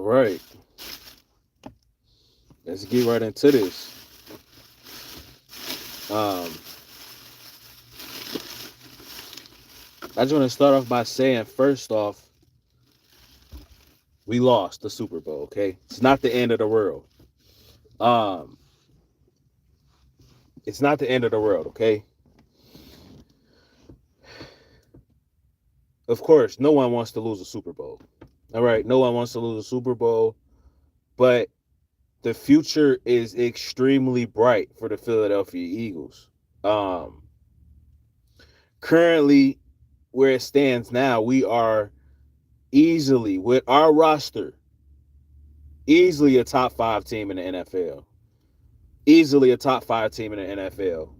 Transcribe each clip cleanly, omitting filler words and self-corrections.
right, let's get right into this. Um, I just want to start off by saying, first off, we lost the Super Bowl. Okay, it's not the end of the world. Um, it's not the end of the world. Okay, of course, no one wants to lose a Super Bowl. All right, no one wants to lose a Super Bowl, but the future is extremely bright for the Philadelphia Eagles. Um, Currently, where it stands now, we are easily, with our roster, easily a top five team in the NFL. Easily a top five team in the NFL.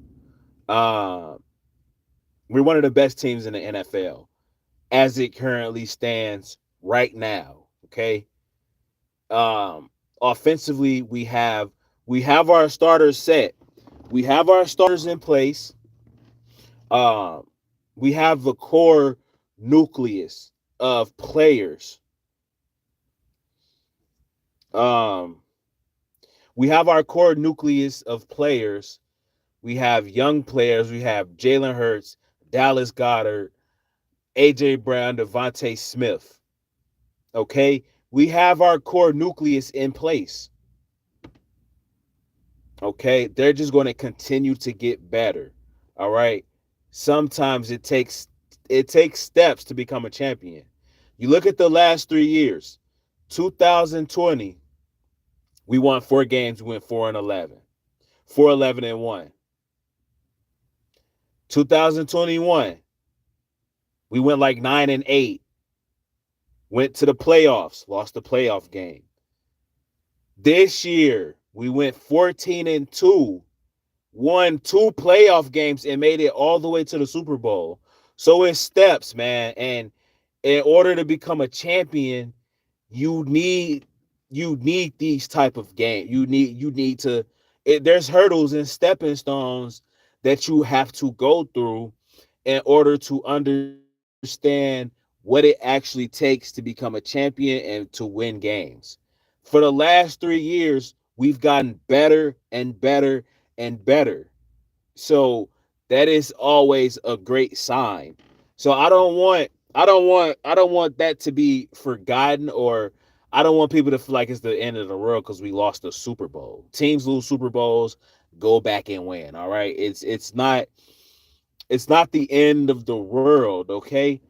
We're one of the best teams in the NFL as it currently stands right now. Okay. Offensively, we have our starters set. We have our starters in place. Um, we have the core nucleus of players. Um, we have our core nucleus of players. We have young players. We have Jalen Hurts, Dallas Goddard, AJ Brown, Devontae Smith. Okay, we have our core nucleus in place. Okay, they're just going to continue to get better. All right. Sometimes it takes steps to become a champion. You look at the last 3 years. 2020, we won 4 games. We went 4-11, 4-11-1. 2021, we went like 9-8. Went to the playoffs, lost the playoff game. This year, we went 14-2, won 2 playoff games, and made it all the way to the Super Bowl. So it's steps, man. And in order to become a champion, you need these type of game. You need to. There's hurdles and stepping stones that you have to go through in order to understand what it actually takes to become a champion and to win games. For the last 3 years, we've gotten better and better and better. So that is always a great sign. So I don't want that to be forgotten, or I don't want people to feel like it's the end of the world because we lost the Super Bowl. Teams lose Super Bowls, go back and win. All right. It's not the end of the world, okay?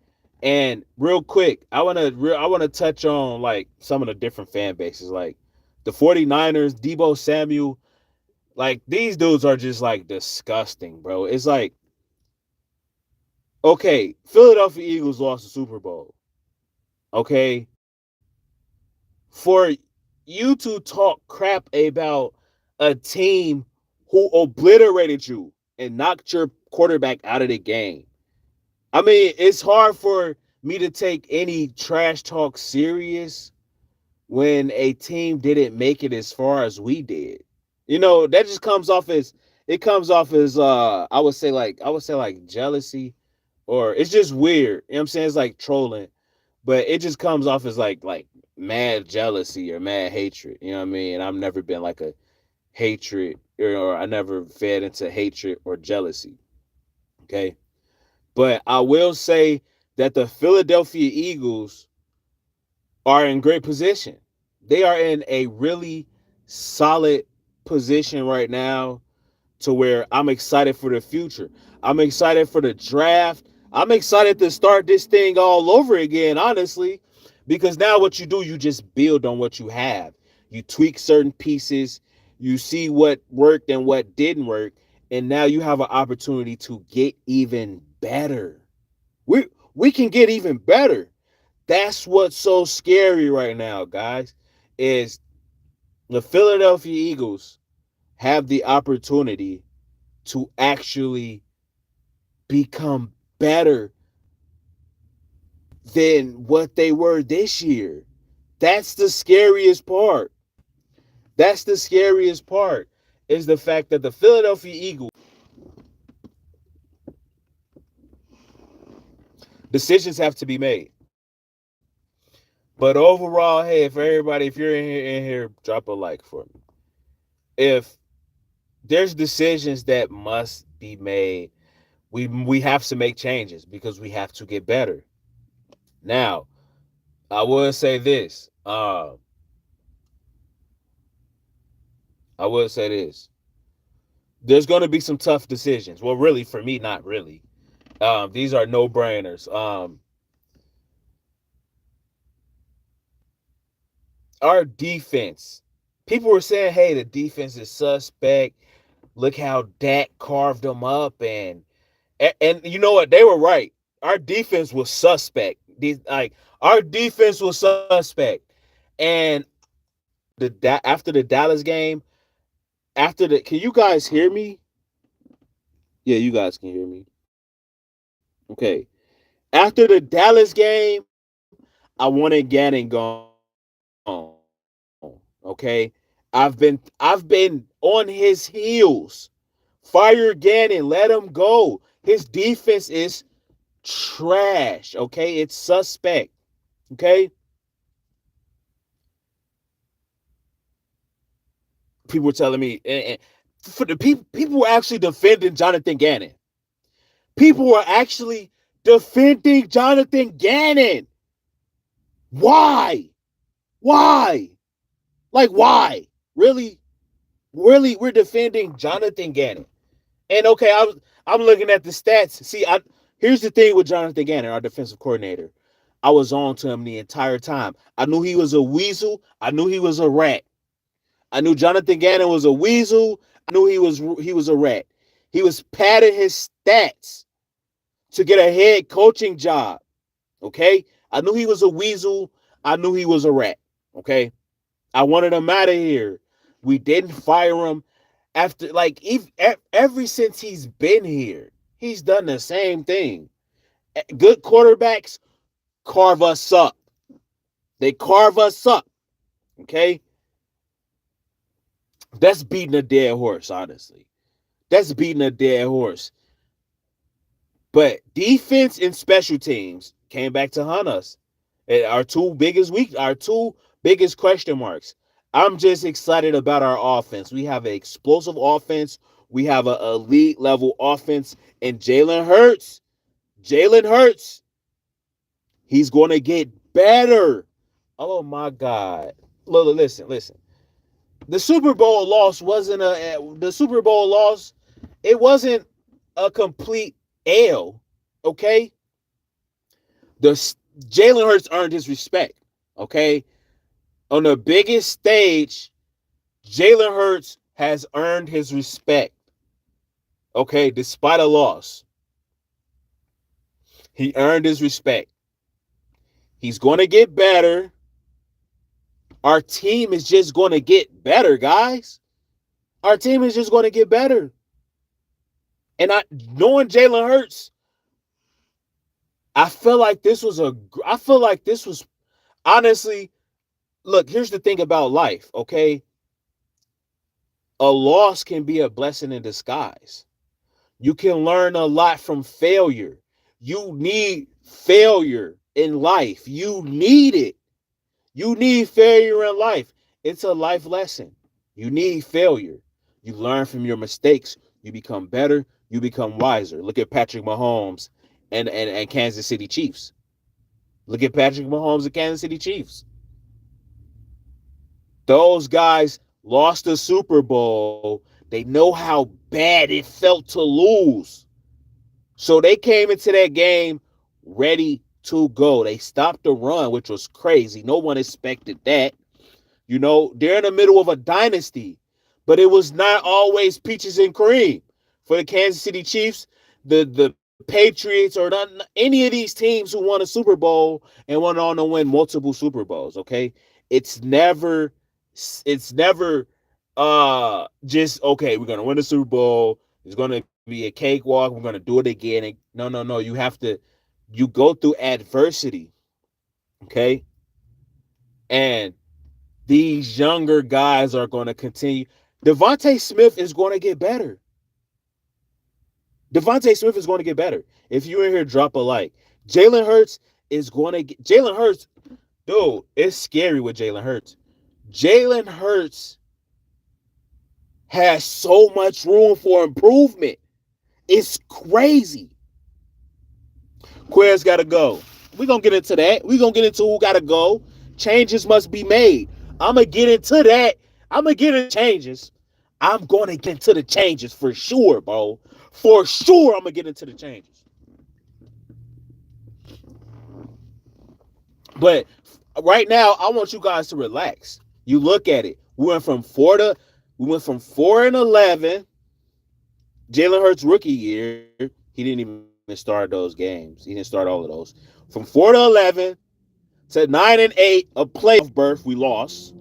And real quick, I want to touch on like some of the different fan bases, like the 49ers, Debo Samuel. Like, these dudes are just like disgusting, bro. It's like, okay, Philadelphia Eagles lost the Super Bowl. Okay. For you to talk crap about a team who obliterated you and knocked your quarterback out of the game. I mean, it's hard for me to take any trash talk serious when a team didn't make it as far as we did. That just comes off as I would say like jealousy, or it's just weird. You know what I'm saying? It's like trolling, but it just comes off as like mad jealousy or mad hatred. You know what I mean? I've never been like a hatred, or I never fed into hatred or jealousy. Okay. But I will say that the Philadelphia Eagles are in great position. They are in a really solid position right now, to where I'm excited for the future. I'm excited for the draft. I'm excited to start this thing all over again, honestly, because now what you do, you just build on what you have. You tweak certain pieces, you see what worked and what didn't work, and now you have an opportunity to get even better. We can get even better. That's what's so scary right now, guys, is the Philadelphia Eagles have the opportunity to actually become better than what they were this year. That's the scariest part. That's the scariest part, is the fact that the Philadelphia Eagles, decisions have to be made. But overall, hey, if everybody, if you're in here, drop a like for me. If there's decisions that must be made, we have to make changes because we have to get better. Now, I would say this. I would say this. There's going to be some tough decisions. Well, really, for me, not really. These are no brainers. Our defense. People were saying, "Hey, the defense is suspect. Look how Dak carved them up," and you know what? They were right. Our defense was suspect. Our defense was suspect, and after the Dallas game, can you guys hear me? Yeah, you guys can hear me. Okay. After the Dallas game, I wanted Gannon gone. Okay. I've been on his heels. Fire Gannon, let him go. His defense is trash. Okay. It's suspect. Okay. People were telling me, for the people were actually defending Jonathan Gannon. People were actually defending Jonathan Gannon. Why? Why? Like why? Really? Really? We're defending Jonathan Gannon. And okay, I'm looking at the stats. See, here's the thing with Jonathan Gannon, our defensive coordinator. I was on to him the entire time. I knew he was a weasel. I knew he was a rat. I knew Jonathan Gannon was a weasel. I knew he was a rat. He was padding his stats to get a head coaching job. Okay? I knew he was a weasel. I knew he was a rat. Okay? I wanted him out of here. We didn't fire him after ever since he's been here. He's done the same thing. Good quarterbacks carve us up. They carve us up. Okay? That's beating a dead horse, honestly. That's beating a dead horse. But defense and special teams came back to hunt us. Our two biggest question marks. I'm just excited about our offense. We have an explosive offense. We have an elite level offense. And Jalen Hurts, he's going to get better. Oh my God. Listen. The Super Bowl loss wasn't the Super Bowl loss. It wasn't a complete L. Okay, the Jalen Hurts earned his respect. Okay, on the biggest stage, Jalen Hurts has earned his respect. Okay, despite a loss, he earned his respect. He's going to get better. Our team is just going to get better, guys. Our team is just going to get better. And knowing Jalen Hurts, I feel like this was honestly, look, here's the thing about life, okay? A loss can be a blessing in disguise. You can learn a lot from failure. You need failure in life. You need it. You need failure in life. It's a life lesson. You need failure. You learn from your mistakes. You become better. You become wiser. Look at Patrick Mahomes and Kansas City Chiefs. Look at Patrick Mahomes and Kansas City Chiefs. Those guys lost the Super Bowl. They know how bad it felt to lose. So they came into that game ready to go. They stopped the run, which was crazy. No one expected that. You know, they're in the middle of a dynasty, but it was not always peaches and cream. For the Kansas City Chiefs, the Patriots, or not, any of these teams who won a Super Bowl and went on to win multiple Super Bowls, okay? It's never just okay, we're gonna win the Super Bowl. It's gonna be a cakewalk. We're gonna do it again. No. You go through adversity, okay? And these younger guys are going to continue. Devontae Smith is going to get better. Devontae Smith is going to get better. If you in here, drop a like. Jalen Hurts is going to get. Jalen Hurts. Dude, it's scary with Jalen Hurts. Jalen Hurts has so much room for improvement. It's crazy. Quez got to go. We're going to get into that. We're going to get into who got to go. Changes must be made. I'm going to get into that. I'm going to get into changes. I'm going to get into the changes for sure, bro. For sure, I'm going to get into the changes. But right now, I want you guys to relax. You look at it. We went from 4-11. Jalen Hurts rookie year, he didn't even start those games. He didn't start all of those. From 4-11 to 9-8, a playoff berth we lost.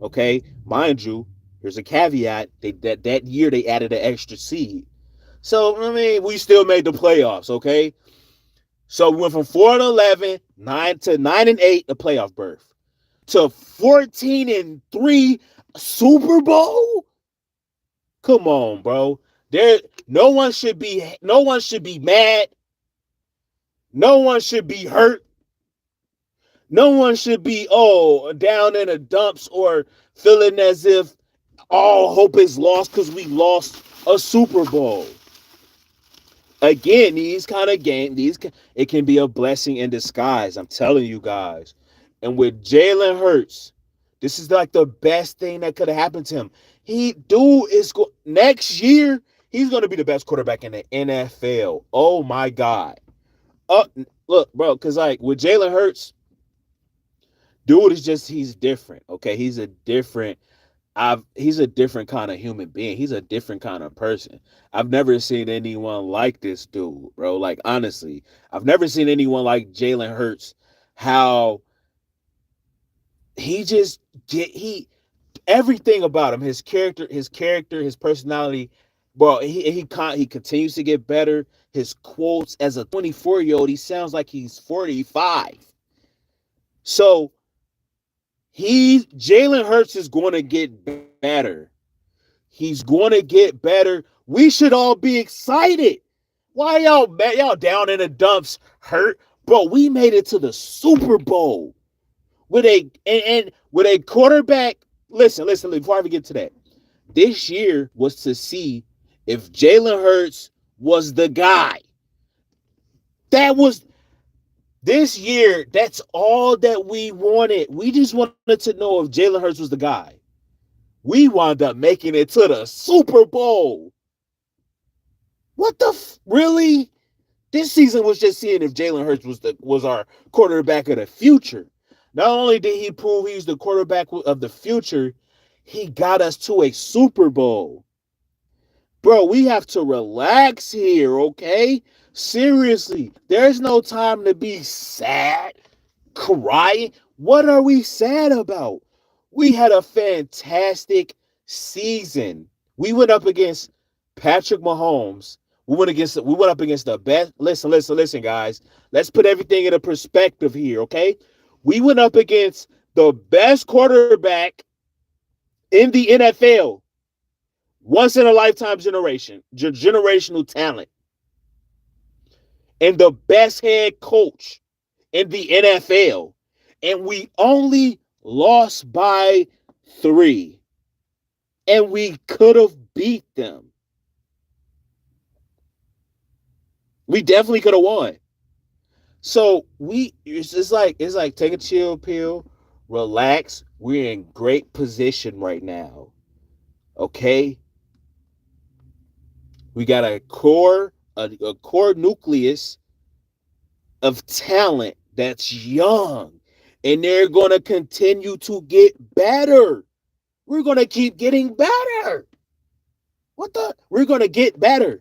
Okay, mind you, here's a caveat: that year they added an extra seed. So I mean, we still made the playoffs. Okay, so we went from 4-11, 9-8, a playoff berth, to 14-3, Super Bowl. Come on, bro. No one should be mad. No one should be hurt. No one should be down in the dumps or feeling as if all hope is lost because we lost a Super Bowl. Again, these kind of games, it can be a blessing in disguise. I'm telling you guys. And with Jalen Hurts, this is like the best thing that could have happened to him. Next year, he's going to be the best quarterback in the NFL. Oh my God. Look, bro, because like with Jalen Hurts, dude he's different. Okay. He's a different kind of human being. He's a different kind of person. I've never seen anyone like this dude, bro. Like honestly, I've never seen anyone like Jalen Hurts. How he just everything about him, his character, his personality, bro. He continues to get better. His quotes as a 24-year-old, he sounds like he's 45. So Jalen Hurts is going to get better. He's going to get better. We should all be excited. Why y'all down in the dumps hurt? Bro, we made it to the Super Bowl with a quarterback. Listen, before I get to that. This year was to see if Jalen Hurts was the guy. This year, that's all that we wanted. We just wanted to know if Jalen Hurts was the guy. We wound up making it to the Super Bowl. What really? This season was just seeing if Jalen Hurts was our quarterback of the future. Not only did he prove he's the quarterback of the future, he got us to a Super Bowl. Bro, we have to relax here, okay? Seriously, there's no time to be sad, crying. What are we sad about? We had a fantastic season. We went up against Patrick Mahomes. We went up against the best. Listen, guys. Let's put everything in a perspective here, okay? We went up against the best quarterback in the NFL. Once in a lifetime generational talent. And the best head coach in the NFL. And we only lost by 3. And we could have beat them. We definitely could have won. So it's like take a chill pill, relax. We're in great position right now. Okay? We got a core nucleus of talent that's young, and they're going to continue to get better. We're going to keep getting better. We're going to get better.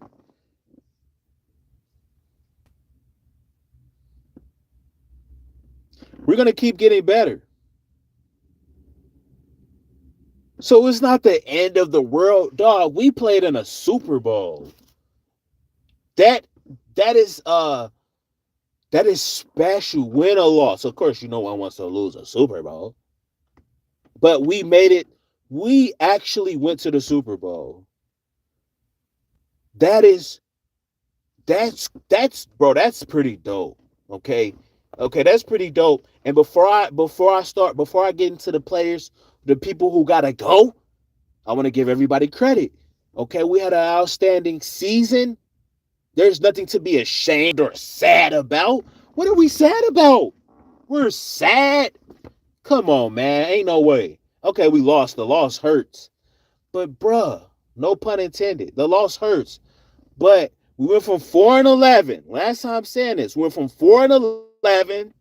We're going to keep getting better. So it's not the end of the world, dog. We played in a Super Bowl. That is special. Win or loss. Of course, no one wants to lose a Super Bowl. But we made it. We actually went to the Super Bowl. That's pretty dope. Okay. Okay, that's pretty dope. And before I get into the players, the people who gotta go, I want to give everybody credit. Okay, we had an outstanding season. There's nothing to be ashamed or sad about. What are we sad about? We're sad. Come on, man. Ain't no way. Okay, we lost. The loss hurts. But bruh, no pun intended. The loss hurts. But we went from 4-11. Last time saying this, we went from 4-11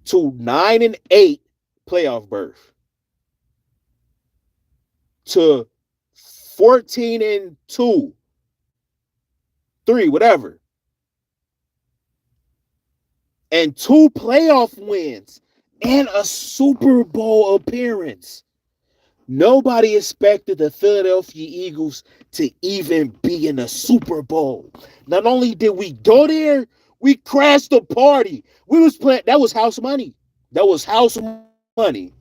to 9-8 playoff berth to 14-2, 3, whatever, and 2 playoff wins and a Super Bowl appearance. Nobody expected the Philadelphia Eagles to even be in the Super Bowl. Not only did we go there, we crashed the party. That was house money. That was house money.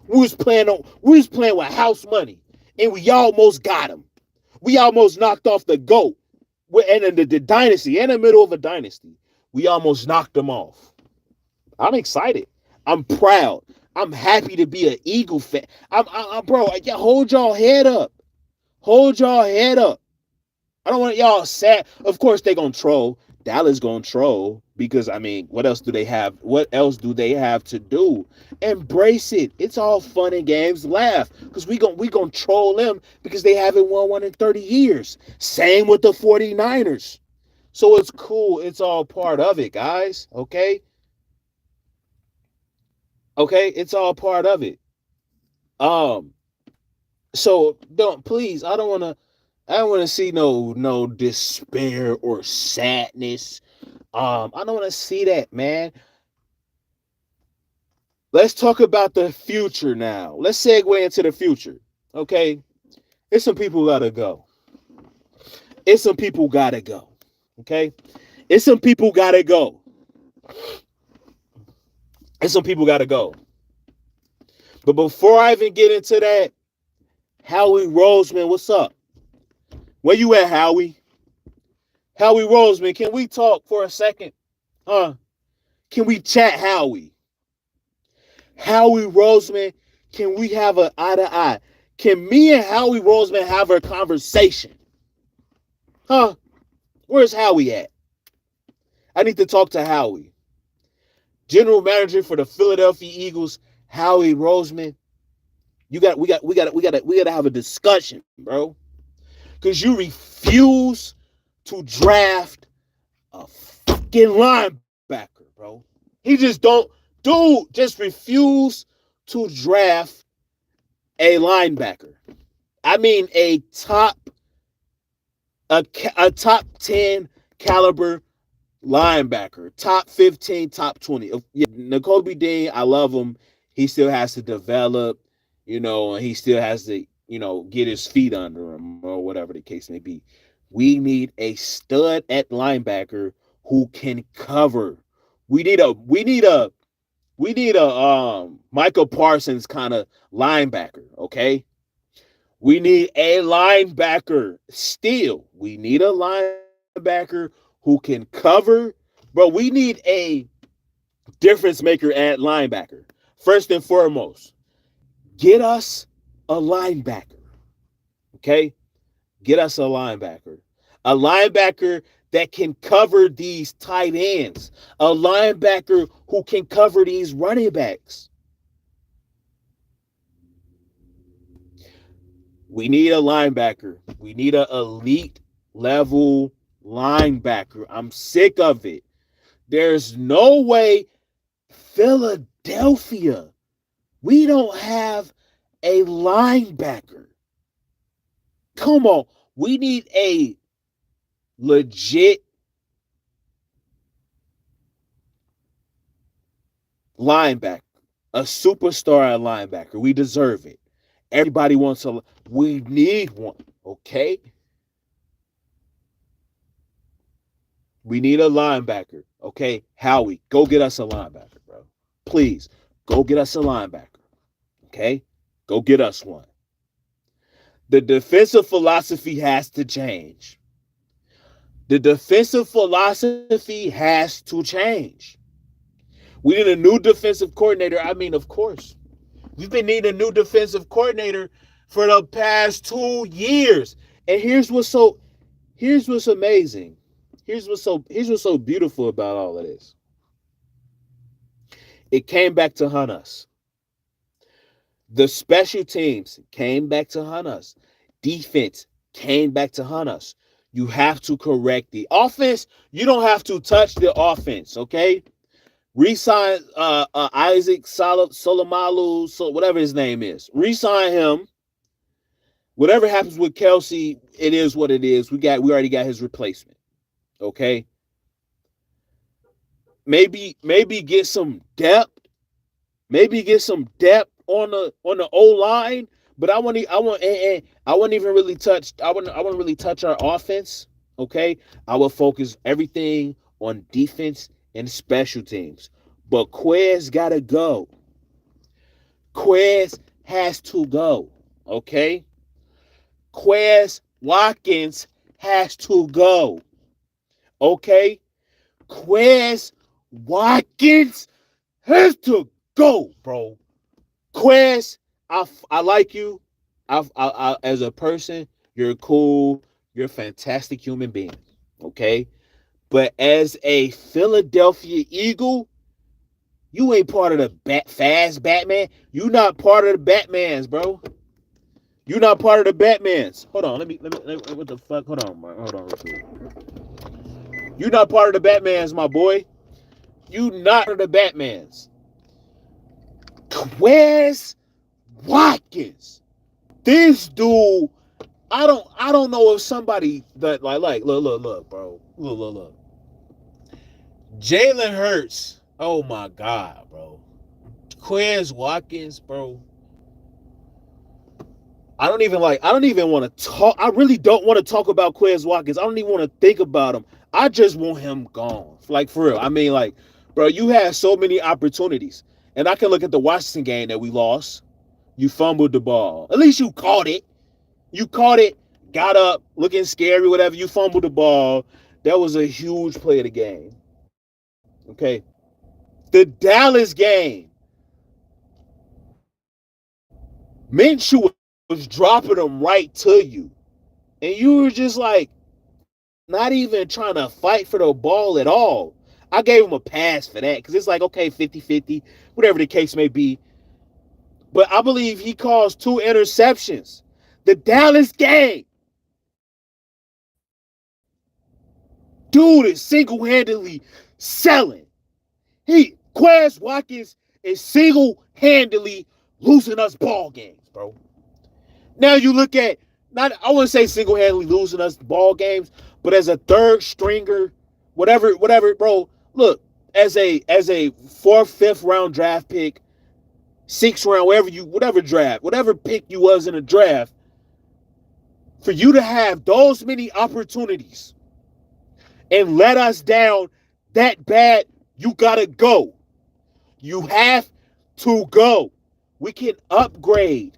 We was playing with house money, and we almost got him. We almost knocked off the GOAT. And in the dynasty, in the middle of a dynasty, we almost knocked them off. I'm excited. I'm proud. I'm happy to be an Eagle fan. Bro, hold y'all head up. Hold y'all head up. I don't want y'all sad. Of course, they gonna troll. Dallas gonna troll because I mean, what else do they have? What else do they have to do? Embrace it. It's all fun and games. Laugh because we gonna troll them because they haven't won one in 30 years. Same with the 49ers. So it's cool. It's all part of it, guys. Okay. Okay, it's all part of it. Um, so I don't wanna see no despair or sadness. I don't wanna see that, man. Let's talk about the future now. Let's segue into the future. Okay. It's some people gotta go. It's some people gotta go. Okay. It's some people gotta go. It's some people gotta go. But before I even get into that, Howie Roseman, what's up? Where you at, Howie? Howie Roseman, can we talk for a second? Can we chat, Howie? Howie Roseman, can we have an eye to eye? Can me and Howie Roseman have a conversation? Where's Howie at? I need to talk to Howie. General manager for the Philadelphia Eagles, Howie Roseman. We gotta have a discussion, bro. Because you refuse to draft a fucking linebacker, bro. He just don't, dude, just refuse to draft a linebacker. I mean a top 10 caliber linebacker, top 15, top 20. Yeah, Nakobe Dean, I love him. He still has to develop, and he still has to, get his feet under him or whatever the case may be. We need a stud at linebacker who can cover. We need a Michael Parsons kind of linebacker, okay? We need a linebacker. Still, we need a linebacker who can cover. Bro, we need a difference maker at linebacker. First and foremost, get us a linebacker. Okay? Get us a linebacker. A linebacker that can cover these tight ends. A linebacker who can cover these running backs. We need a linebacker. We need an elite level linebacker. I'm sick of it. There's no way Philadelphia, we don't have a linebacker. Come on. We need a legit linebacker, a superstar linebacker. We deserve it. Everybody wants a. We need one. Okay. We need a linebacker. Okay. Howie, go get us a linebacker, bro. Please go get us a linebacker. Okay. Go get us one. The defensive philosophy has to change. The defensive philosophy has to change. We need a new defensive coordinator. I mean, of course. We've been needing a new defensive coordinator for the past 2 years. And here's what's amazing. Here's what's so beautiful about all of this. It came back to hunt us. The special teams came back to hunt us. Defense came back to hunt us. You have to correct the offense. You don't have to touch the offense, okay? Resign Isaac Solomalu, so whatever his name is. Resign him. Whatever happens with Kelsey, it is what it is. We already got his replacement. Okay. Maybe get some depth. Maybe get some depth on the O line. But I wouldn't really touch our offense. Okay. I will focus everything on defense and special teams. But Quez gotta go. Quez has to go. Okay. Quez Watkins has to go. Okay? Quez Watkins has to go, bro. Quez, I like you. I as a person, you're cool. You're a fantastic human being. Okay? But as a Philadelphia Eagle, you ain't part of the fast Batman. You not part of the Batmans, bro. You're not part of the Batmans. Hold on, let me what the fuck? Hold on, man. Hold on real quick. You're not part of the Batmans, my boy. You not part of the Batmans. Where's Watkins? This dude, I don't know if somebody that like look, bro. Look. Jalen Hurts. Oh my God, bro. Quez Watkins, bro. I don't even want to talk. I really don't want to talk about Quez Watkins. I don't even want to think about him. I just want him gone. Like, for real. I mean, like, bro, you had so many opportunities. And I can look at the Washington game that we lost. You fumbled the ball. At least you caught it. You caught it, got up, looking scary, whatever. You fumbled the ball. That was a huge play of the game. Okay. The Dallas game. Minshew was dropping them right to you. And you were just like, not even trying to fight for the ball at all. I gave him a pass for that because it's like, okay, 50-50, whatever the case may be. But I believe he caused 2 interceptions. The Dallas game. Dude is single-handedly selling. Quez Watkins is single-handedly losing us ball games, bro. Now you look at, I wouldn't say single-handedly losing us ball games, but as a third stringer, whatever, bro. Look, as a 4th, 5th round draft pick, 6th round, whatever pick you was in a draft, for you to have those many opportunities and let us down that bad, you gotta go. You have to go. We can upgrade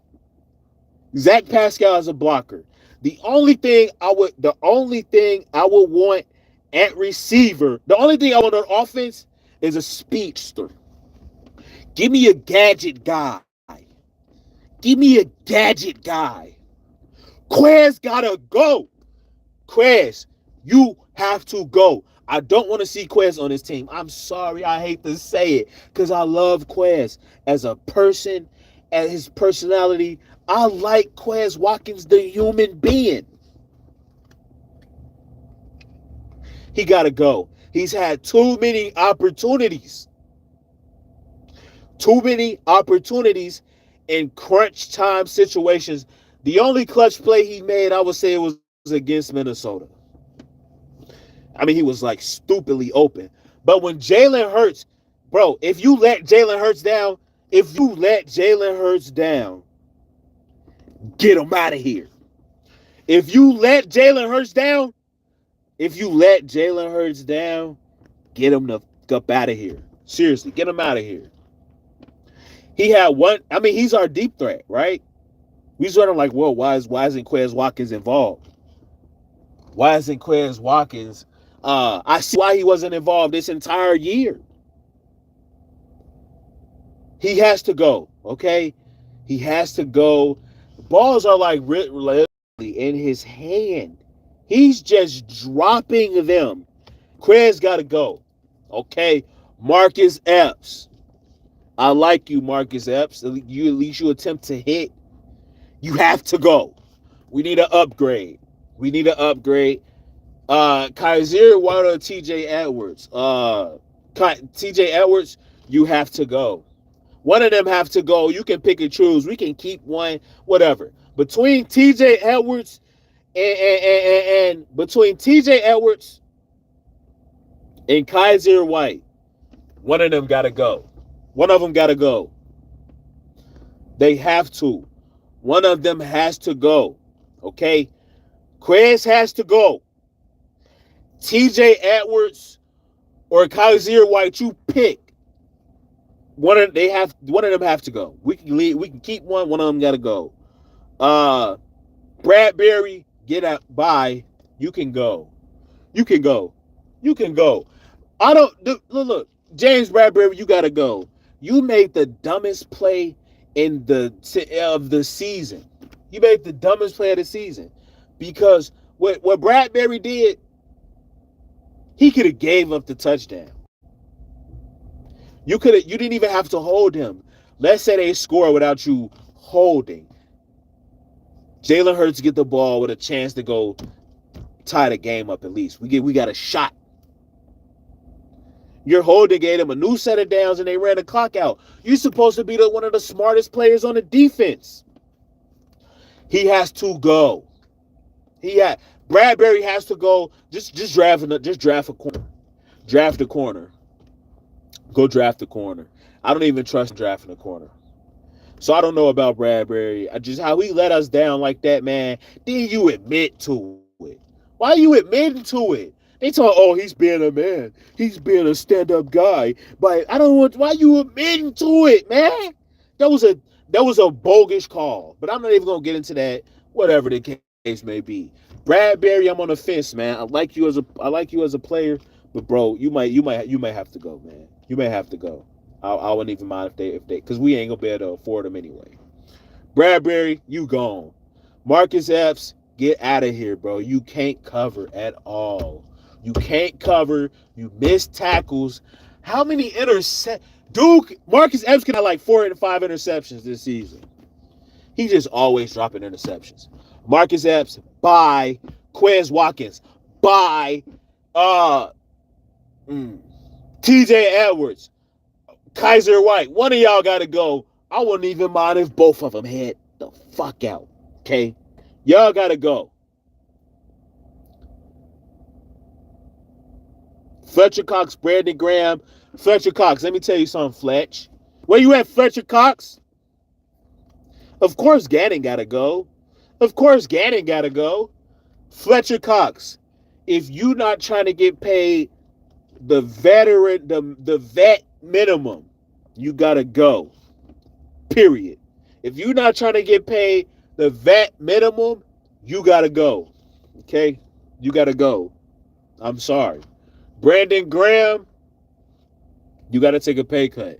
Zach Pascal as a blocker. The only thing I would want at receiver, the only thing I want on offense is a speedster. Give me a gadget guy. Quez gotta go. Quez, you have to go. I don't want to see Quez on this team. I'm sorry, I hate to say it, because I love Quez as a person, as his personality. I like Quez Watkins, the human being. He got to go. He's had too many opportunities. Too many opportunities in crunch time situations. The only clutch play he made, I would say, it was against Minnesota. I mean, he was like stupidly open. But when Jalen Hurts, bro, if you let Jalen Hurts down, get him out of here. If you let Jalen Hurts down, get him the up out of here. Seriously, get him out of here. He had one. I mean, he's our deep threat, right? We sort of like, whoa, why isn't Quez Watkins involved? Why isn't Quez Watkins? I see why he wasn't involved this entire year. He has to go, okay? He has to go. Balls are like literally in his hand. He's just dropping them. Quez got to go, okay? Marcus Epps. I like you, Marcus Epps. At least you attempt to hit. You have to go. We need an upgrade. We need an upgrade. Kaiser White or TJ Edwards. TJ Edwards, you have to go. One of them have to go. You can pick and choose. We can keep one, whatever. Between TJ Edwards and between TJ Edwards and Kaiser White, one of them gotta go. One of them gotta go. They have to. One of them has to go. Okay? Quez has to go. TJ Edwards or Kaiser White, you pick. One of them have to go. We can keep one. One of them gotta go. Bradbury, get out. Bye. You can go. You can go. You can go. I don't look. James Bradbury, you gotta go. You made the dumbest play of the season. You made the dumbest play of the season because what Bradbury did, he could have gave up the touchdown. You didn't even have to hold him. Let's say they score without you holding. Jalen Hurts get the ball with a chance to go tie the game up at least. We got a shot. Your holding gave them a new set of downs and they ran the clock out. You're supposed to be one of the smartest players on the defense. He has to go. Bradbury has to go. Just draft a corner. Draft a corner. Go draft a corner. I don't even trust drafting a corner. So I don't know about Bradbury. Just how he let us down like that, man. Then you admit to it. Why are you admitting to it? They talk, oh, he's being a man. He's being a stand-up guy. But I don't want. Why you admitting to it, man? That was a bogus call. But I'm not even gonna get into that. Whatever the case may be. Bradbury, I'm on the fence, man. I like you as a player, but bro, you might have to go, man. You may have to go. I wouldn't even mind if they because we ain't gonna be able to afford them anyway. Bradbury, you gone. Marcus Epps, get out of here, bro. You can't cover at all. You can't cover. You miss tackles. How many Marcus Epps can have like 4 and 5 interceptions this season. He just always dropping interceptions. Marcus Epps, bye. Quez Watkins, bye. TJ Edwards, Kaiser White, one of y'all got to go. I wouldn't even mind if both of them head the fuck out. Okay? Y'all got to go. Fletcher Cox, Brandon Graham. Fletcher Cox, let me tell you something, Fletch. Where you at, Fletcher Cox? Of course Gannon got to go. Of course Gannon got to go. Fletcher Cox, if you not trying to get paid the veteran, the vet minimum, you got to go. Period. If you're not trying to get paid the vet minimum, you got to go. Okay? You got to go. I'm sorry. Brandon Graham, you got to take a pay cut.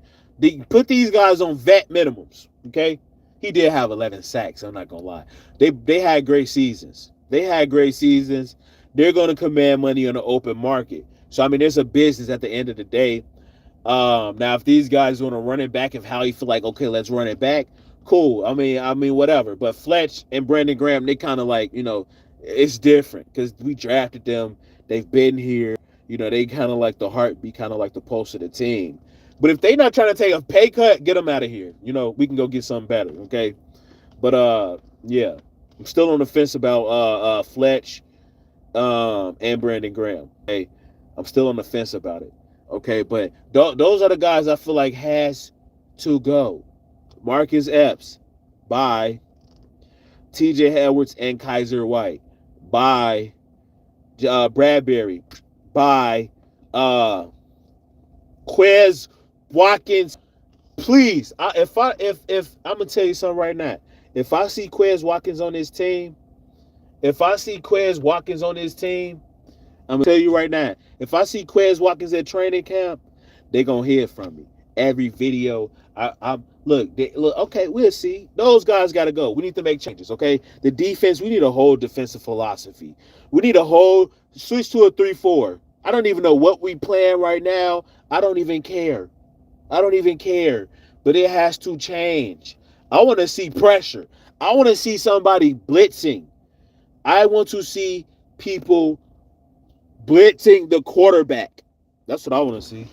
Put these guys on vet minimums, okay? He did have 11 sacks, I'm not going to lie. They had great seasons. They're going to command money on the open market. So, I mean, there's a business at the end of the day. Now, if these guys want to run it back, if Howie feel like, okay, let's run it back, cool. I mean, whatever. But Fletch and Brandon Graham, they kind of like, it's different because we drafted them. They've been here. They kind of like the heartbeat, kind of like the pulse of the team. But if they not trying to take a pay cut, get them out of here. We can go get something better, okay? But, yeah. I'm still on the fence about Fletch and Brandon Graham. Okay? I'm still on the fence about it. Okay? But those are the guys I feel like has to go. Marcus Epps, bye. TJ Edwards and Kaiser White, bye. Bradbury, bye. Quez Watkins, please. If I'm gonna tell you something right now, if I see Quez Watkins on this team, If I see Quez Watkins on this team, I'm gonna tell you right now. If I see Quez Watkins at training camp, they gonna hear from me. Every video, I look, look. Okay, we'll see. Those guys got to go. We need to make changes. Okay, the defense. We need a whole defensive philosophy. We need a whole switch to a 3-4. I don't even know what we playing right now. I don't even care. I don't even care. But it has to change. I want to see pressure. I want to see somebody blitzing. I want to see people blitzing the quarterback. That's what I want to see.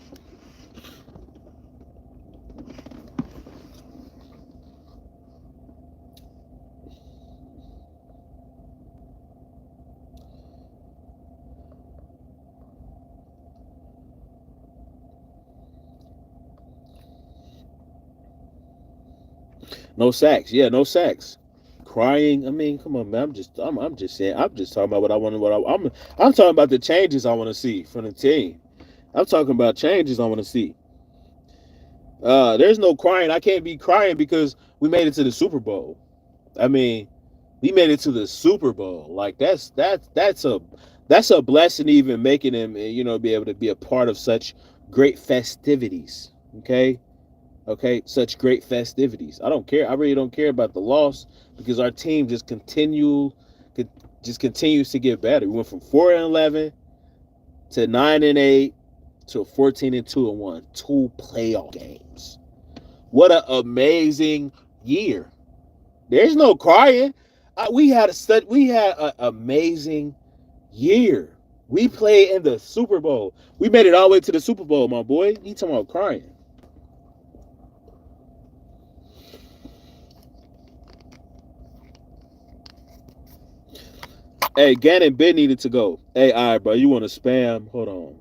No sacks. Yeah, no sacks. Crying. I mean, come on, man. I'm just saying. I'm just talking about what I want. I'm talking about the changes I want to see from the team. I'm talking about changes I want to see. There's no crying. I can't be crying because we made it to the Super Bowl. I mean, we made it to the Super Bowl. Like that's a blessing, even making him, be able to be a part of such great festivities. Okay, okay, such great festivities. I don't care. I really don't care about the loss because our team just continues to get better. We went from 4-11 to 9-8 to 14-2-1, 2 playoff games. What an amazing year! There's no crying. We had an amazing year. We played in the Super Bowl. We made it all the way to the Super Bowl, my boy. You talking about crying? Hey, Gannon Ben needed to go. Hey, all right, bro. You want to spam? Hold on.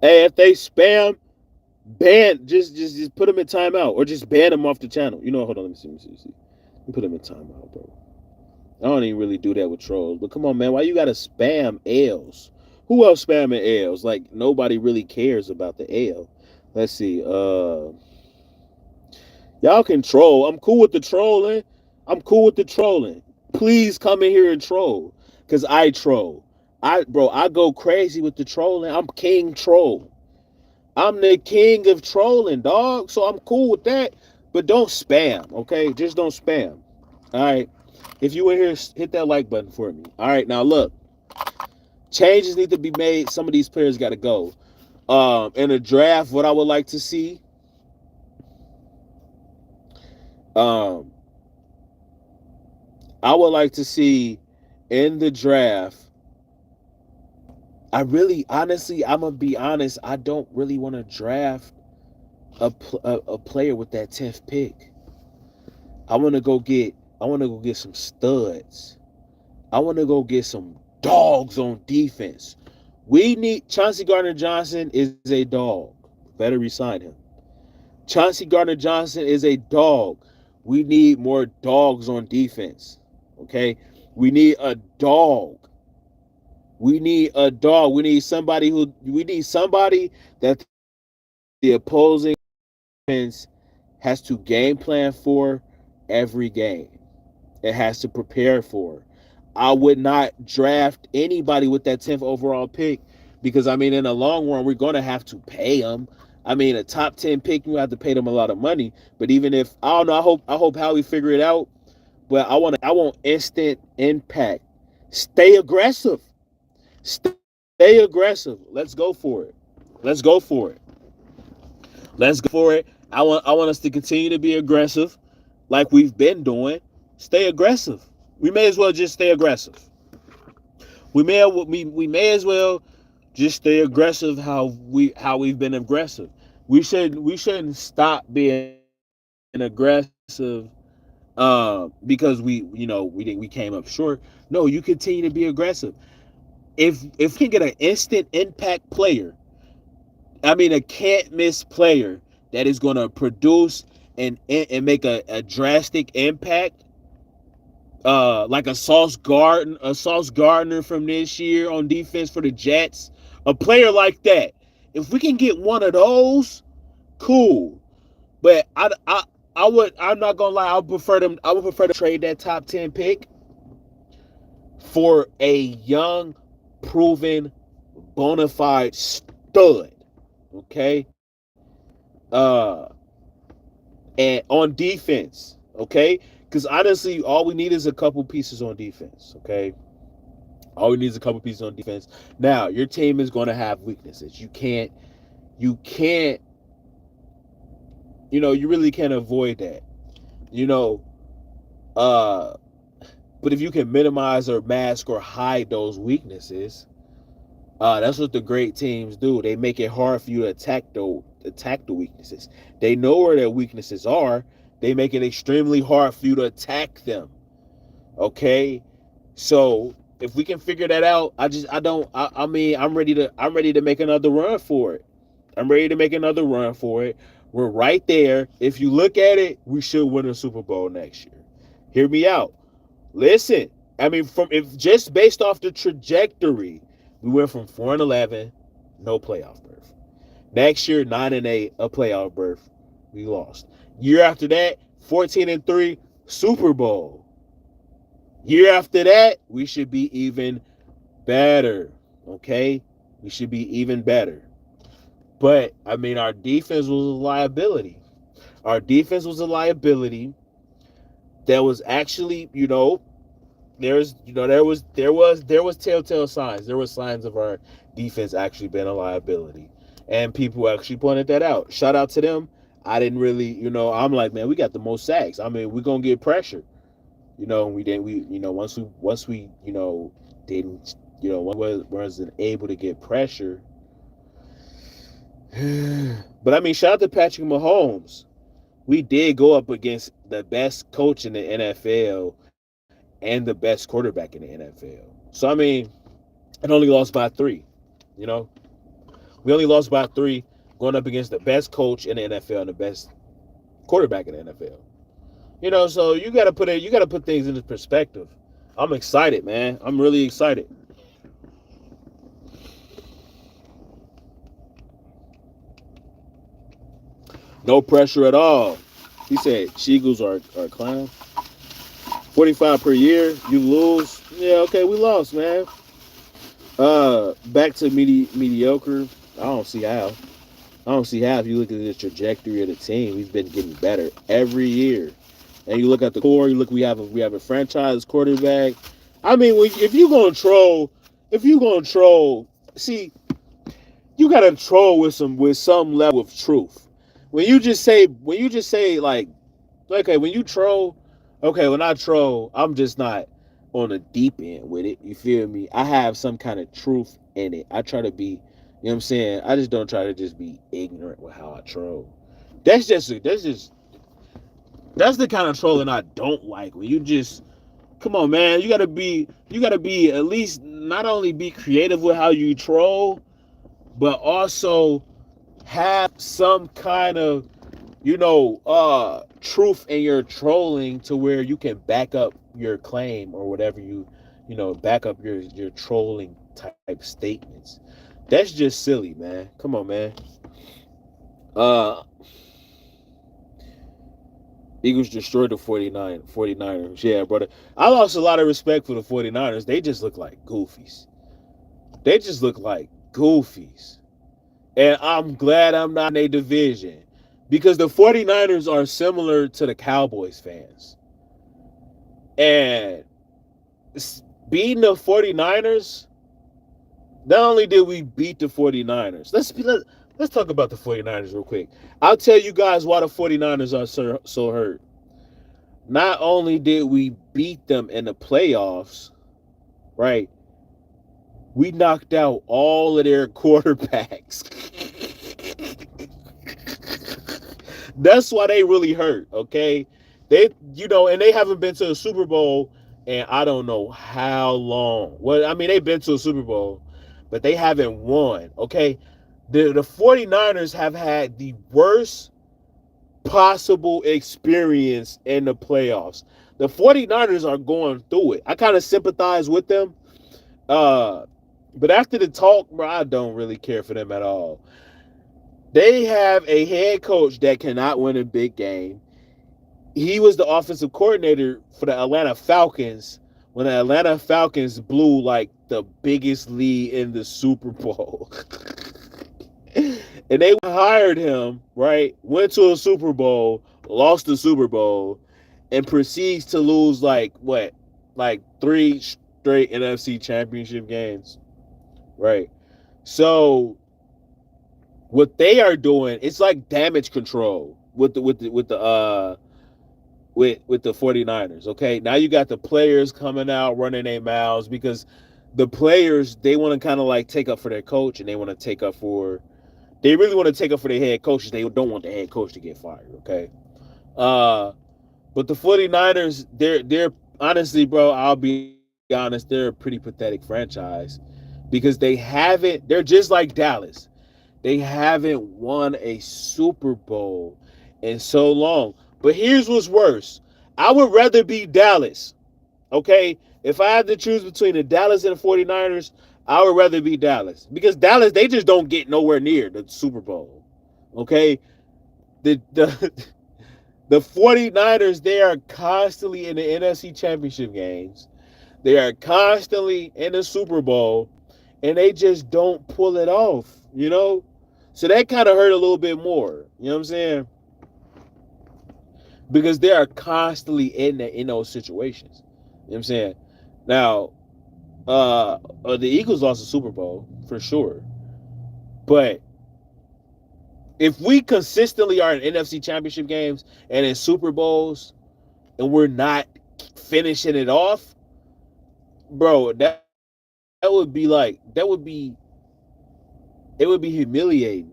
Hey, if they spam, ban just put them in timeout or just ban them off the channel. Hold on. Let me see. Let me put them in timeout, bro. I don't even really do that with trolls. But come on, man. Why you gotta spam L's? Who else spamming L's? Like nobody really cares about the L. Let's see. Y'all can troll. I'm cool with the trolling. I'm cool with the trolling. Please come in here and troll. Cause I troll. I go crazy with the trolling. I'm king troll. I'm the king of trolling, dog. So I'm cool with that. But don't spam, okay? Just don't spam. All right. If you in here, hit that like button for me. All right, now look, changes need to be made. Some of these players got to go. In a draft, what I would like to see, um, I would like to see in the draft. I really, honestly, I'm gonna be honest. I don't really want to draft a player with that 10th pick. I want to go get. I want to go get some studs. I want to go get some dogs on defense. We need Chauncey Gardner Johnson is a dog. Better resign him. Chauncey Gardner Johnson is a dog. We need more dogs on defense. Okay? We need a dog. We need a dog. We need somebody that the opposing defense has to game plan for every game. It has to prepare for. I would not draft anybody with that 10th overall pick because, I mean, in the long run, we're going to have to pay them. I mean, a top 10 pick, you have to pay them a lot of money. But even if, I don't know, I hope Howie figure it out. But I want instant impact. Stay aggressive. Stay aggressive. Let's go for it. Let's go for it. Let's go for it. I want us to continue to be aggressive like we've been doing. Stay aggressive. We may as well just stay aggressive. We may as well just stay aggressive how we've been aggressive. We shouldn't stop being aggressive because we came up short. No, you continue to be aggressive. If we can get an instant impact player, I mean a can't miss player that is going to produce and make a drastic impact, like a Sauce Gardner from this year on defense for the Jets, a player like that. If we can get one of those, cool. But I'm not gonna lie. I would prefer to trade that top 10 pick for a young, proven, bona fide stud. Okay. Uh, and on defense. Okay. Because honestly, all we need is a couple pieces on defense. Okay. All we need is a couple pieces on defense. Now, your team is going to have weaknesses. You can't, you really can't avoid that. You know, uh, but if you can minimize or mask or hide those weaknesses, that's what the great teams do. They make it hard for you to attack the weaknesses. They know where their weaknesses are. They make it extremely hard for you to attack them. Okay, so if we can figure that out, I'm ready to make another run for it. I'm ready to make another run for it. We're right there. If you look at it, we should win a Super Bowl next year. Hear me out. Listen, I mean, from if just based off the trajectory, we went from 4-11, no playoff berth. Next year, 9-8, a playoff berth. We lost. Year after that, 14-3, Super Bowl. Year after that, we should be even better. Okay? We should be even better. But I mean, our defense was a liability. Our defense was a liability. That was actually, there was telltale signs. There were signs of our defense actually being a liability, and people actually pointed that out. Shout out to them. I didn't really, I'm like, man, we got the most sacks. I mean, we're gonna get pressure. We didn't. Once we didn't, wasn't able to get pressure. But I mean, shout out to Patrick Mahomes. We did go up against the best coach in the NFL and the best quarterback in the NFL. So I mean, it only lost by 3. You know, we only lost by 3 going up against the best coach in the NFL and the best quarterback in the NFL. So you gotta put things into perspective. I'm excited, man. I'm really excited. No pressure at all. He said Eagles are clown. 45 per year, you lose. Yeah, okay, we lost, man. Back to mediocre. I don't see how. I don't see how. If you look at the trajectory of the team, we've been getting better every year. And you look at the core. You look. We have a franchise quarterback. I mean, if you gonna troll, see, you gotta troll with some level of truth. When you just say like, okay, when you troll, okay, when I troll, I'm just not on the deep end with it. You feel me? I have some kind of truth in it. I try to be, what I'm saying? I just don't try to just be ignorant with how I troll. That's the kind of trolling I don't like. When you just come on, man, you gotta be at least not only be creative with how you troll, but also have some kind of truth in your trolling to where you can back up your claim or whatever back up your trolling type statements. That's just silly, man. Come on, man. uh Eagles destroyed the 49ers. Yeah, brother. I lost a lot of respect for the 49ers. They just look like goofies. They just look like goofies. And I'm glad I'm not in a division because the 49ers are similar to the Cowboys fans. And beating the 49ers, not only did we beat the 49ers, let's talk about the 49ers real quick. I'll tell you guys why the 49ers are so hurt. Not only did we beat them in the playoffs, right? We knocked out all of their quarterbacks. That's why they really hurt, okay? And they haven't been to a Super Bowl in I don't know how long. Well, I mean, they've been to a Super Bowl, but they haven't won, okay? The 49ers have had the worst possible experience in the playoffs. The 49ers are going through it. I kind of sympathize with them. But after the talk, bro, I don't really care for them at all. They have a head coach that cannot win a big game. He was the offensive coordinator for the Atlanta Falcons when the Atlanta Falcons blew like the biggest lead in the Super Bowl. And they hired him, right? Went to a Super Bowl, lost the Super Bowl, and proceeds to lose like three straight NFC championship games. Right. So what they are doing, it's like damage control with the 49ers. Okay. Now you got the players coming out running their mouths because the players, they want to kind of like take up for their coach, and they want to take up for they really want to take up for their head coaches. They don't want the head coach to get fired. Okay. Uh but the 49ers, they're honestly, bro, I'll be honest, they're a pretty pathetic franchise because they're just like Dallas. They haven't won a Super Bowl in so long. But here's what's worse. I would rather be Dallas. Okay? If I had to choose between the Dallas and the 49ers, I would rather be Dallas. Because Dallas, they just don't get nowhere near the Super Bowl. Okay? The the 49ers, they are constantly in the NFC championship games. They are constantly in the Super Bowl, and they just don't pull it off, you know? So that kind of hurt a little bit more. You know what I'm saying? Because they are constantly in those situations. You know what I'm saying? Now, the Eagles lost the Super Bowl for sure. But if we consistently are in NFC championship games and in Super Bowls and we're not finishing it off, bro, that would be like it would be humiliating.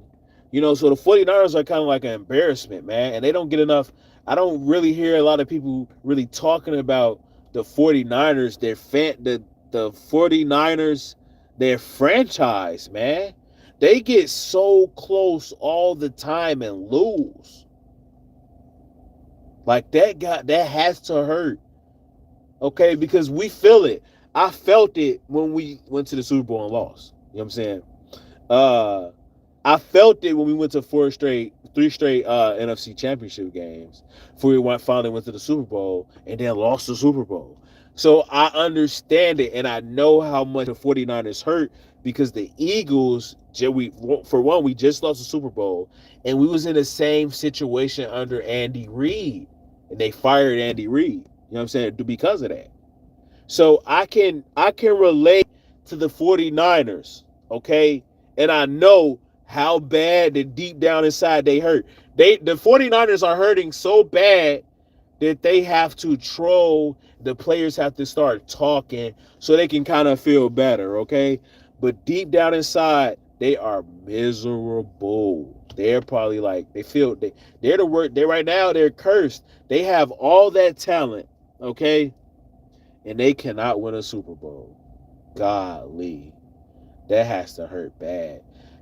You know, so the 49ers are kind of like an embarrassment, man, and they don't get enough. I don't really hear a lot of people really talking about the 49ers, the 49ers, their franchise, man. They get so close all the time and lose. Like that has to hurt. Okay, because we feel it. I felt it when we went to the Super Bowl and lost. You know what I'm saying? Uh, I felt it when we went to three straight NFC Championship games before finally went to the Super Bowl and then lost the Super Bowl. So I understand it, and I know how much the 49ers hurt because the Eagles, for one, we just lost the Super Bowl, and we was in the same situation under Andy Reid, and they fired Andy Reid. You know what I'm saying? Because of that. So I can relate to the 49ers, okay? And I know how bad that deep down inside they hurt. The 49ers are hurting so bad that they have to troll, the players have to start talking so they can kind of feel better, okay? But deep down inside, they are miserable. They're probably like they're the word they right now they're cursed. They have all that talent, okay? And they cannot win a Super Bowl. Golly, that has to hurt bad.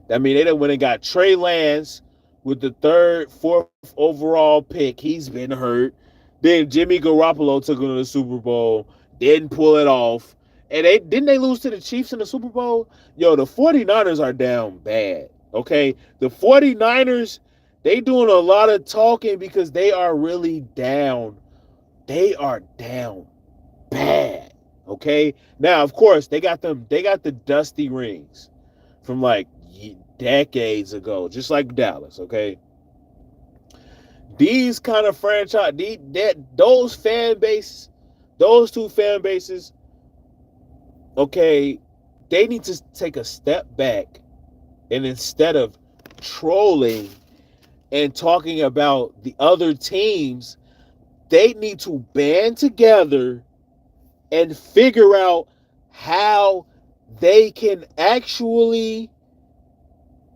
I mean, they done went and got Trey Lance with the fourth overall pick. He's been hurt. Then Jimmy Garoppolo took him to the Super Bowl, didn't pull it off. And they lose to the Chiefs in the Super Bowl? Yo, the 49ers are down bad. Okay? The 49ers, they doing a lot of talking because they are really down. They are down bad. Okay. Now, of course, they got the dusty rings from like decades ago, just like Dallas. Okay. These kind of franchise, those fan bases, those two fan bases, okay, they need to take a step back, and instead of trolling and talking about the other teams, they need to band together and figure out how they can actually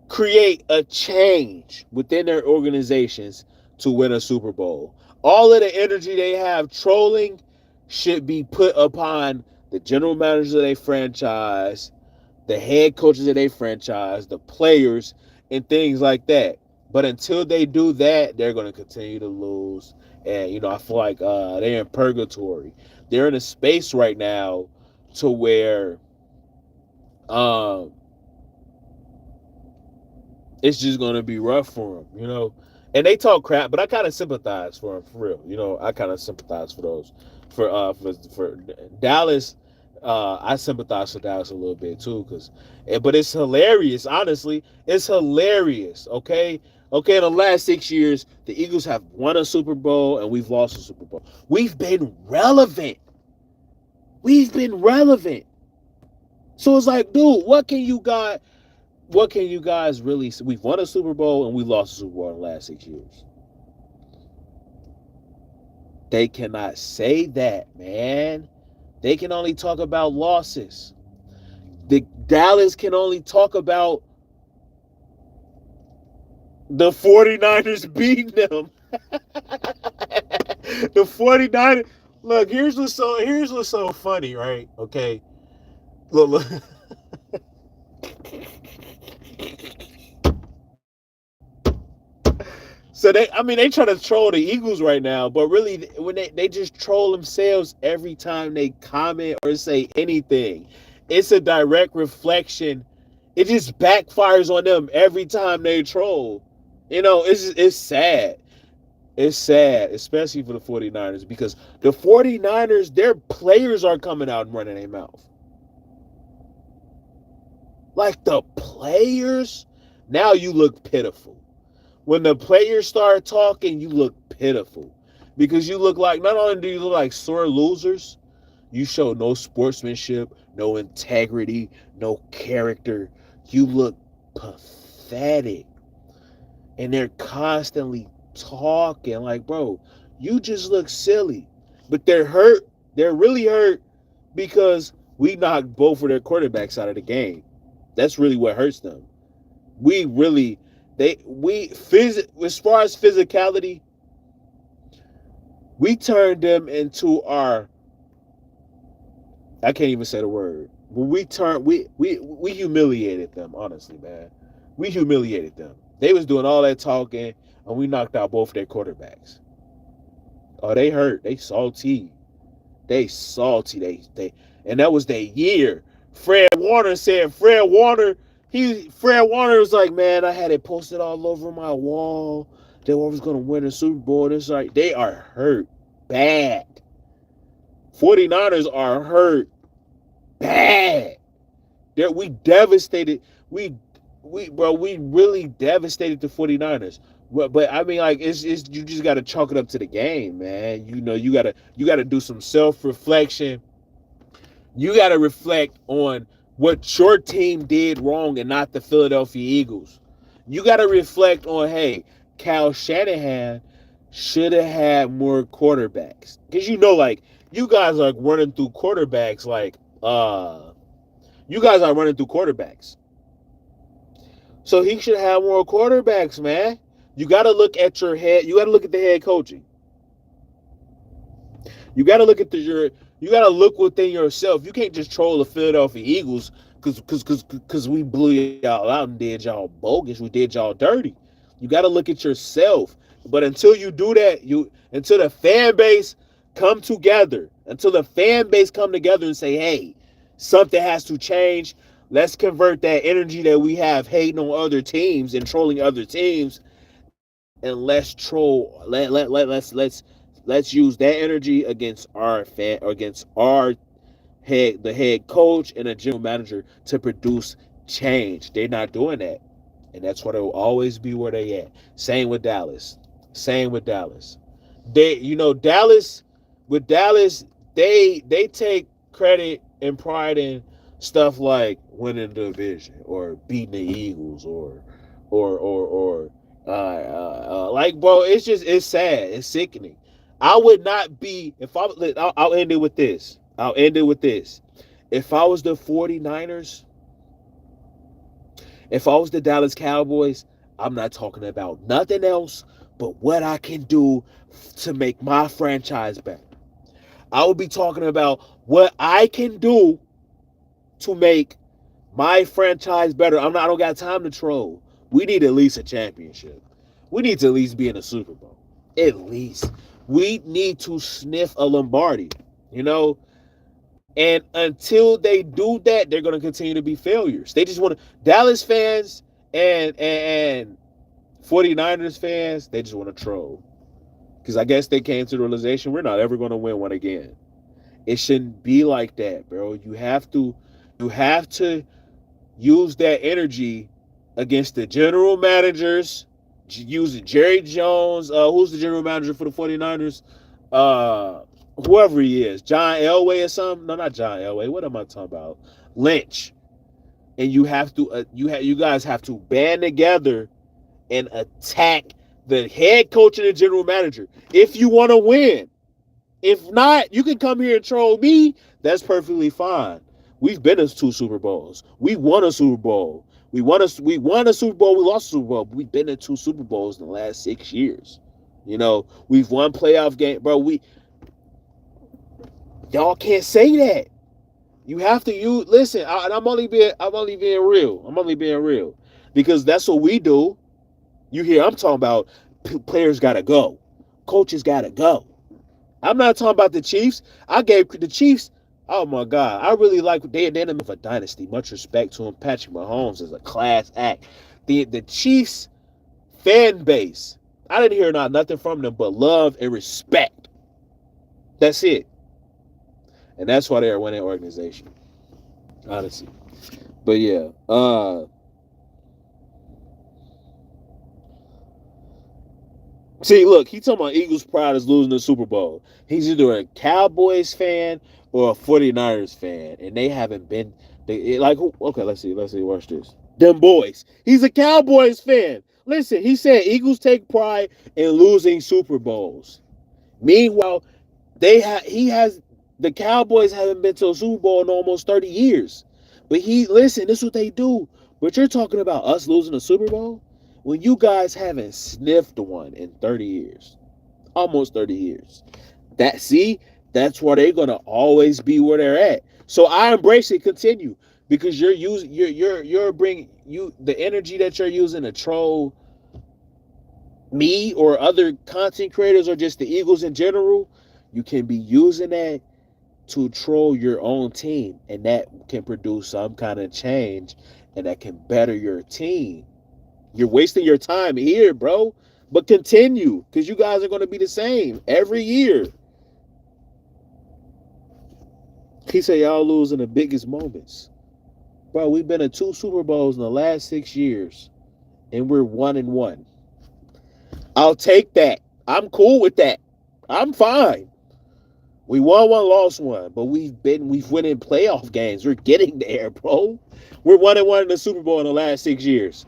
create a change within their organizations to win a Super Bowl. All of the energy they have trolling should be put upon the general managers of their franchise, the head coaches of their franchise, the players, and things like that. But until they do that, they're going to continue to lose. And, I feel like they're in purgatory. They're in a space right now to where um, it's just going to be rough for them, And they talk crap, but I kind of sympathize for them for real. I kind of sympathize for those for Dallas. I sympathize for Dallas a little bit too, but it's hilarious. Honestly, it's hilarious. Okay. In the last 6 years, the Eagles have won a Super Bowl and we've lost a Super Bowl. We've been relevant. We've been relevant. So it's like, dude, what can you guys? What can you guys really? We've won a Super Bowl and we lost a Super Bowl in the last 6 years. They cannot say that, man. They can only talk about losses. The Dallas can only talk about the 49ers beating them. The 49ers. Look, here's what's so funny, right? Okay. Look. So they try to troll the Eagles right now, but really when they just troll themselves every time they comment or say anything. It's a direct reflection. It just backfires on them every time they troll. It's sad. It's sad, especially for the 49ers, because the 49ers, their players are coming out and running their mouth. Like the players, now you look pitiful. When the players start talking, you look pitiful. Because you look like, not only do you look like sore losers, you show no sportsmanship, no integrity, no character. You look pathetic. And they're constantly talking like, bro, you just look silly. But they're hurt. They're really hurt because we knocked both of their quarterbacks out of the game. That's really what hurts them. We really, as far as physicality, we turned them into our, I can't even say the word. We humiliated them, honestly, man. We humiliated them. They was doing all that talking, and we knocked out both their quarterbacks. Oh, they hurt. They salty. They salty. And that was their year. Fred Warner was like, man, I had it posted all over my wall. They was going to win the Super Bowl. It's like, they are hurt bad. 49ers are hurt bad. We devastated. We really devastated the 49ers. But I mean, like, it's you just got to chalk it up to the game, man. You got to do some self-reflection. You got to reflect on what your team did wrong and not the Philadelphia Eagles. You got to reflect on, hey, Kyle Shanahan should have had more quarterbacks. Because like, you guys are running through quarterbacks like, you guys are running through quarterbacks. So he should have more quarterbacks, man. You got to look at your head. You got to look at the head coaching. You got to look at you got to look within yourself. You can't just troll the Philadelphia Eagles because we blew y'all out and did y'all bogus. We did y'all dirty. You got to look at yourself. But until you do that, until the fan base come together and say, hey, something has to change. Let's convert that energy that we have hating on other teams and trolling other teams, and let's troll. Let's use that energy against the head coach and a general manager to produce change. They're not doing that, and that's why they'll always be where they at. Same with Dallas. Dallas, they take credit and pride in stuff like winning the division or beating the Eagles or like, bro, it's sad. It's sickening. I would not be, I'll end it with this. If I was the 49ers, if I was the Dallas Cowboys, I'm not talking about nothing else but what I can do to make my franchise better. I would be talking about what I can do to make my franchise better. I don't got time to troll. We need at least a championship. We need to at least be in a Super Bowl. At least. We need to sniff a Lombardi, And until they do that, they're going to continue to be failures. They just want to, Dallas fans and 49ers fans, they just want to troll. Because I guess they came to the realization we're not ever going to win one again. It shouldn't be like that, bro. You have to use that energy against the general managers, using Jerry Jones, who's the general manager for the 49ers? Uh Whoever he is, John Elway or something. No, not John Elway. What am I talking about? Lynch. And you have to you guys have to band together and attack the head coach and the general manager if you want to win. If not, you can come here and troll me. That's perfectly fine. We've been to 2 Super Bowls. We won a Super Bowl. We won a Super Bowl. We lost a Super Bowl. But we've been to 2 Super Bowls in the last 6 years. You know, we've won playoff game, bro. Y'all can't say that. You have to use. Listen, I'm only being real. I'm only being real because that's what we do. You hear I'm talking about players got to go, coaches got to go. I'm not talking about the Chiefs. I gave the Chiefs. Oh my God, I really like they're in the middle of a dynasty. Much respect to him. Patrick Mahomes is a class act. The Chiefs fan base. I didn't hear nothing from them but love and respect. That's it, and that's why they're a winning organization. Honestly, but yeah. See, look, he talking about Eagles pride is losing the Super Bowl. He's either a Cowboys fan or a 49ers fan, and they haven't been like okay, let's see, watch this. Them boys. He's a Cowboys fan. Listen, he said Eagles take pride in losing Super Bowls. Meanwhile, he has the Cowboys haven't been to a Super Bowl in almost 30 years. But listen, this is what they do. But you're talking about us losing a Super Bowl? When you guys haven't sniffed one in 30 years, almost 30 years. That's where they're gonna always be where they're at. So I embrace it. Continue because you're bringing the energy that you're using to troll me or other content creators or just the Eagles in general. You can be using that to troll your own team, and that can produce some kind of change, and that can better your team. You're wasting your time here, bro. But continue, because you guys are going to be the same every year. He said y'all losing the biggest moments. Bro, we've been to 2 Super Bowls in the last 6 years, and we're 1-1. I'll take that. I'm cool with that. I'm fine. We won one, lost one, but we've winning playoff games. We're getting there, bro. We're 1-1 in the Super Bowl in the last 6 years.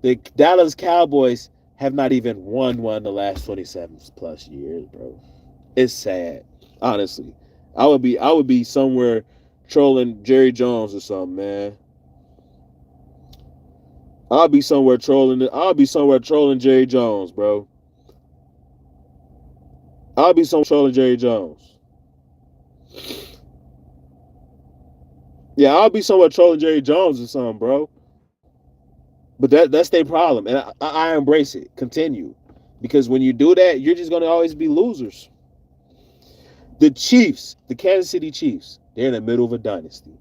The Dallas Cowboys have not even won one in the last 27 plus years, bro. It's sad, honestly. I would be somewhere trolling Jerry Jones or something, man. I'll be somewhere trolling Jerry Jones, bro. I'll be somewhere trolling Jerry Jones. Yeah, I'll be somewhere trolling Jerry Jones or something, bro. But that's their problem, and I embrace it. Continue, because when you do that, you're just gonna always be losers. The Chiefs, the Kansas City Chiefs, they're in the middle of a dynasty.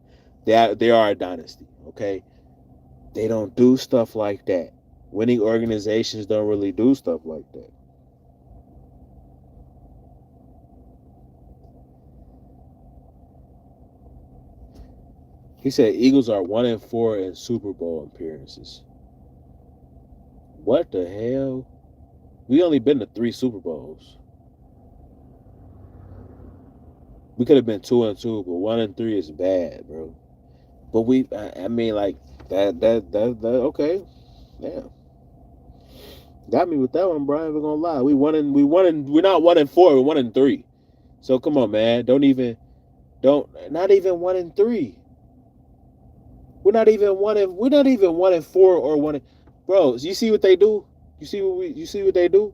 They are a dynasty. Okay, they don't do stuff like that. Winning organizations don't really do stuff like that. He said Eagles are 1-4 in Super Bowl appearances. What the hell? We only been to 3 Super Bowls. We could have been 2-2, but 1-3 is bad, bro. But I mean, like that. Okay, yeah, got me with that one, bro. I ain't gonna lie. We're not 1-4. We're 1-3. So come on, man. Not even 1-3. We're not even 1-4 or one. Bro, you see what they do? You see what they do?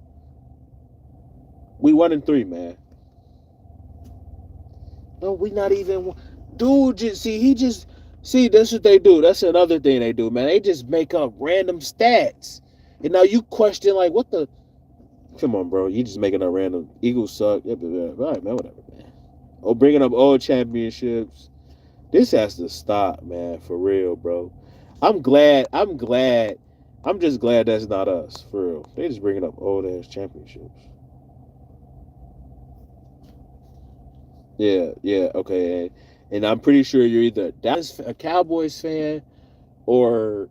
We 1-3, man. No, we not even. Dude, see. That's what they do. That's another thing they do, man. They just make up random stats, and now you question like, what the? Come on, bro. You just making up random. Eagles suck. Yeah, all right, man. Whatever, man. Oh, bringing up old championships. This has to stop, man. For real, bro. I'm glad I'm just glad that's not us, for real. They just bringing up old ass championships. Yeah, yeah, okay. And I'm pretty sure you're either a Cowboys fan or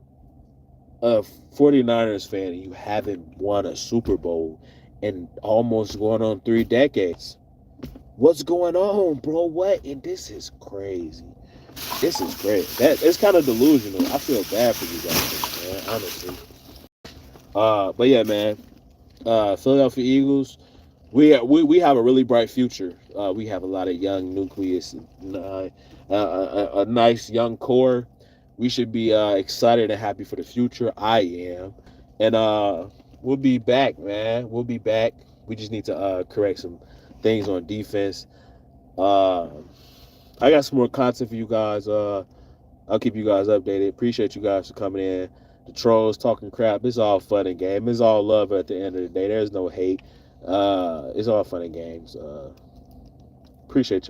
a 49ers fan, and you haven't won a Super Bowl in almost going on 3 decades. What's going on, bro? What? And this is crazy. This is great. That it's kind of delusional. I feel bad for you guys, man. Honestly. But yeah, man. Philadelphia Eagles. We have a really bright future. We have a lot of young nucleus, a nice young core. We should be excited and happy for the future. I am, and we'll be back, man. We'll be back. We just need to correct some things on defense. Uh, I got some more content for you guys. I'll keep you guys updated. Appreciate you guys for coming in. The trolls talking crap. It's all fun and game. It's all love at the end of the day. There's no hate. It's all fun and games. Appreciate y'all.